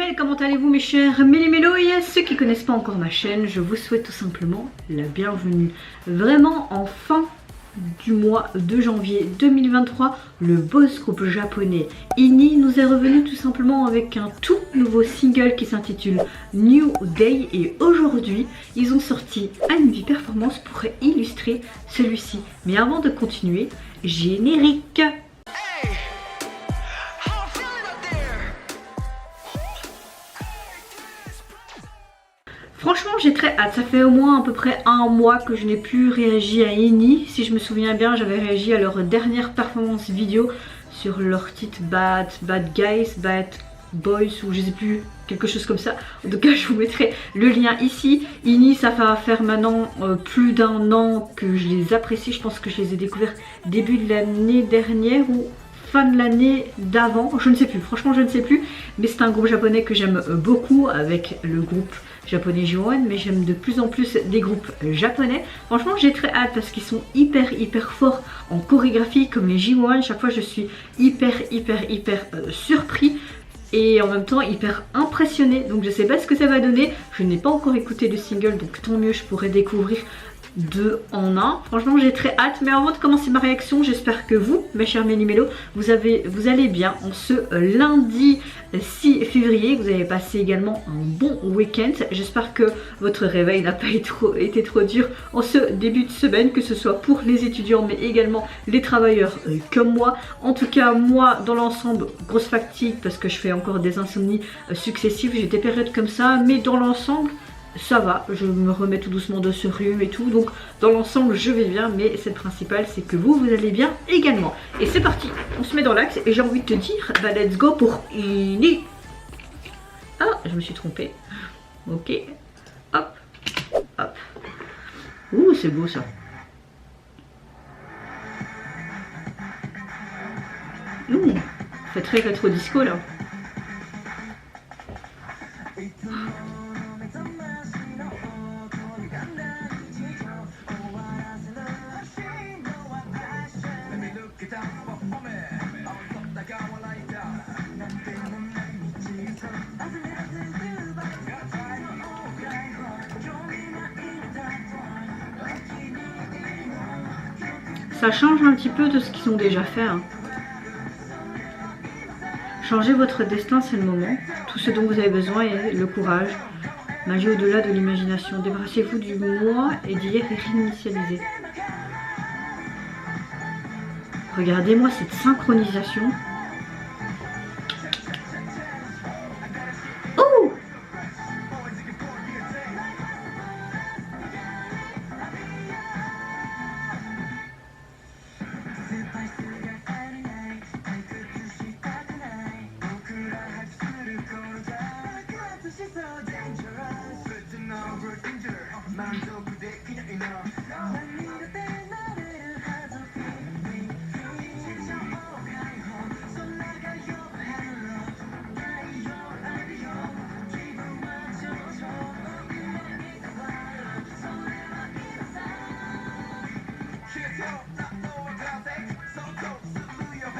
Mel, comment allez-vous mes chers méli-mélos? Et à ceux qui ne connaissent pas encore ma chaîne, je vous souhaite tout simplement la bienvenue. Vraiment en fin du mois de janvier 2023, le boss groupe japonais INI nous est revenu tout simplement avec un tout nouveau single qui s'intitule New Day. Et aujourd'hui, ils ont sorti Envy Performance pour illustrer celui-ci. Mais avant de continuer, générique. Franchement j'ai très hâte, ça fait au moins à peu près un mois que je n'ai plus réagi à INI. Si je me souviens bien, j'avais réagi à leur dernière performance vidéo sur leur titre Bad Guys, Bad Boys ou je sais plus, quelque chose comme ça. En tout cas je vous mettrai le lien ici. INI, ça va faire maintenant plus d'un an que je les apprécie. Je pense que je les ai découverts début de l'année dernière ou fin de l'année d'avant, je ne sais plus, franchement je ne sais plus, mais c'est un groupe japonais que j'aime beaucoup avec le groupe japonais J1, mais j'aime de plus en plus des groupes japonais. Franchement j'ai très hâte parce qu'ils sont hyper forts en chorégraphie comme les J1. Chaque fois je suis hyper surpris et en même temps hyper impressionnée, donc je sais pas ce que ça va donner. Je n'ai pas encore écouté le single, donc tant mieux, je pourrais découvrir deux en un. Franchement j'ai très hâte, mais avant de commencer ma réaction, j'espère que vous mes chers méli-mélos, vous allez bien en ce lundi 6 février, vous avez passé également un bon week-end. J'espère que votre réveil n'a pas été trop dur en ce début de semaine, que ce soit pour les étudiants mais également les travailleurs comme moi. En tout cas moi dans l'ensemble, grosse fatigue parce que je fais encore des insomnies successives, j'ai des périodes comme ça, mais dans l'ensemble ça va, je me remets tout doucement de ce rhume et tout, donc dans l'ensemble je vais bien, mais c'est le principal, c'est que vous allez bien également. Et c'est parti, on se met dans l'axe et j'ai envie de te dire, bah let's go pour INI. Ah, je me suis trompée. Ok, hop, hop. Ouh, c'est beau ça. Ouh, fait très rétro disco là. Ça change un petit peu de ce qu'ils ont déjà fait. Hein. Changez votre destin, c'est le moment. Tout ce dont vous avez besoin est le courage. Magie au-delà de l'imagination. Débarrassez-vous du moi et d'hier et réinitialisez. Regardez-moi cette synchronisation. Oh!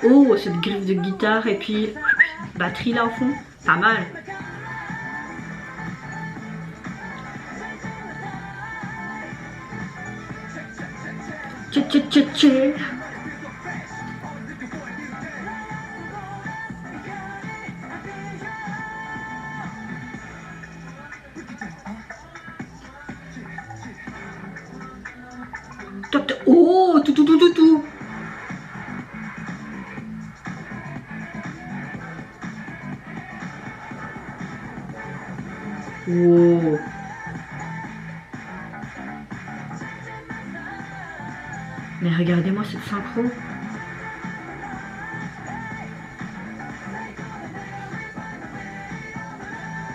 Oh, cette griffe de guitare et puis batterie là au fond, pas mal. Tché tché tché tché. Oh, tout. Wow. Mais regardez-moi cette synchro.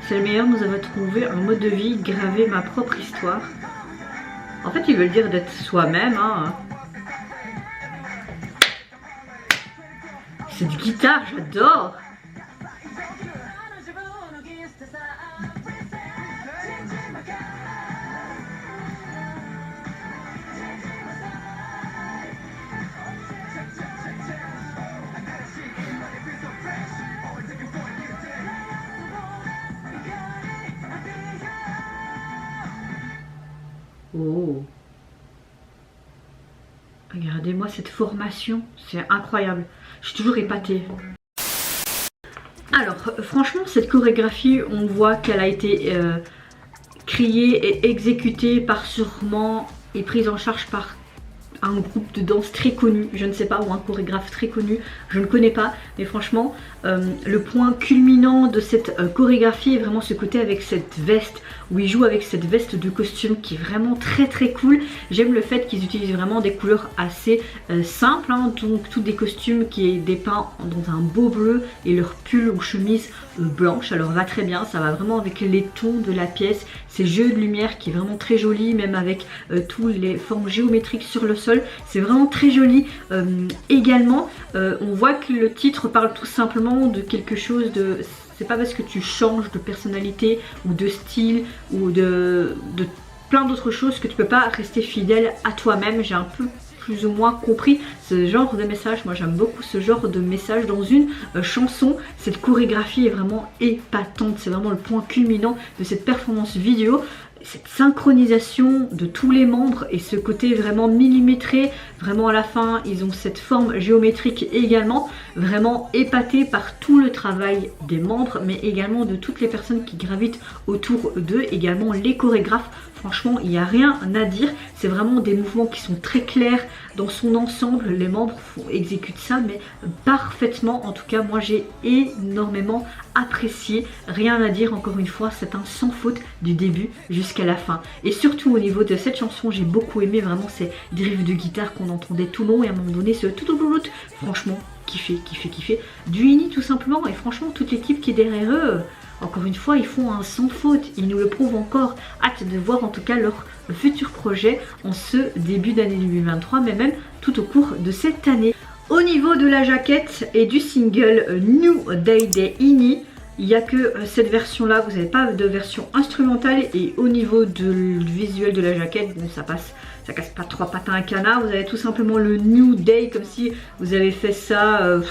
C'est le meilleur, nous avons trouvé un mode de vie, graver ma propre histoire. En fait, ils veulent dire d'être soi-même. Hein. Cette guitare, j'adore. Oh. Regardez-moi cette formation, c'est incroyable. Je suis toujours épatée. Alors, franchement, cette chorégraphie, on voit qu'elle a été créée et exécutée par sûrement et prise en charge par un groupe de danse très connu, je ne sais pas, ou un chorégraphe très connu, je ne connais pas, mais franchement le point culminant de cette chorégraphie est vraiment ce côté avec cette veste, où ils jouent avec cette veste de costume qui est vraiment très très cool. J'aime le fait qu'ils utilisent vraiment des couleurs assez simples, hein, donc tous des costumes qui est dépeint dans un beau bleu et leur pull ou chemise blanche, alors va très bien, ça va vraiment avec les tons de la pièce, ces jeux de lumière qui est vraiment très joli, même avec tous les formes géométriques sur le sol, c'est vraiment très joli. Également on voit que le titre parle tout simplement de quelque chose de... C'est pas parce que tu changes de personnalité ou de style ou de plein d'autres choses que tu peux pas rester fidèle à toi-même. J'ai un peu plus ou moins compris ce genre de message. Moi j'aime beaucoup ce genre de message dans une chanson. Cette chorégraphie est vraiment épatante, c'est vraiment le point culminant de cette performance vidéo. Cette synchronisation de tous les membres et ce côté vraiment millimétré, vraiment à la fin ils ont cette forme géométrique également, vraiment épaté par tout le travail des membres mais également de toutes les personnes qui gravitent autour d'eux, également les chorégraphes. Franchement il n'y a rien à dire, c'est vraiment des mouvements qui sont très clairs dans son ensemble, les membres exécutent ça mais parfaitement. En tout cas moi j'ai énormément apprécié, rien à dire, encore une fois c'est un sans faute du début jusqu'à la fin. Et surtout au niveau de cette chanson j'ai beaucoup aimé vraiment ces riffs de guitare qu'on entendait tout long et à un moment donné ce tout, franchement kiffé du INI tout simplement. Et franchement toute l'équipe qui est derrière eux, encore une fois ils font un sans faute, ils nous le prouvent encore. Hâte de voir en tout cas leur futur projet en ce début d'année 2023 mais même tout au cours de cette année. Au niveau de la jaquette et du single New Day des INI, il n'y a que cette version là, vous n'avez pas de version instrumentale. Et au niveau du visuel de la jaquette, bon ça passe, ça casse pas trois pattes à un canard. Vous avez tout simplement le New Day comme si vous avez fait ça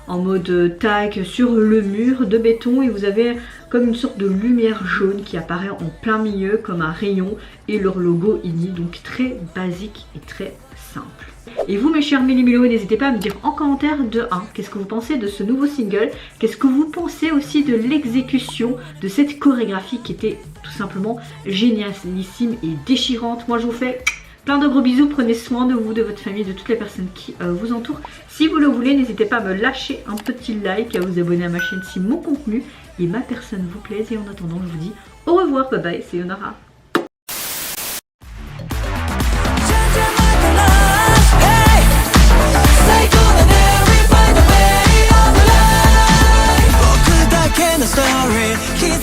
en mode tag sur le mur de béton, et vous avez comme une sorte de lumière jaune qui apparaît en plein milieu comme un rayon et leur logo INI, donc très basique et très simple. Et vous mes chers méli-mélos, n'hésitez pas à me dire en commentaire de 1, qu'est-ce que vous pensez de ce nouveau single, qu'est-ce que vous pensez aussi de l'exécution de cette chorégraphie qui était tout simplement génialissime et déchirante. Moi je vous fais plein de gros bisous, prenez soin de vous, de votre famille, de toutes les personnes qui vous entourent. Si vous le voulez, n'hésitez pas à me lâcher un petit like, à vous abonner à ma chaîne si mon contenu et ma personne vous plaisent. Et en attendant, je vous dis au revoir, bye bye, c'est Yonara. Story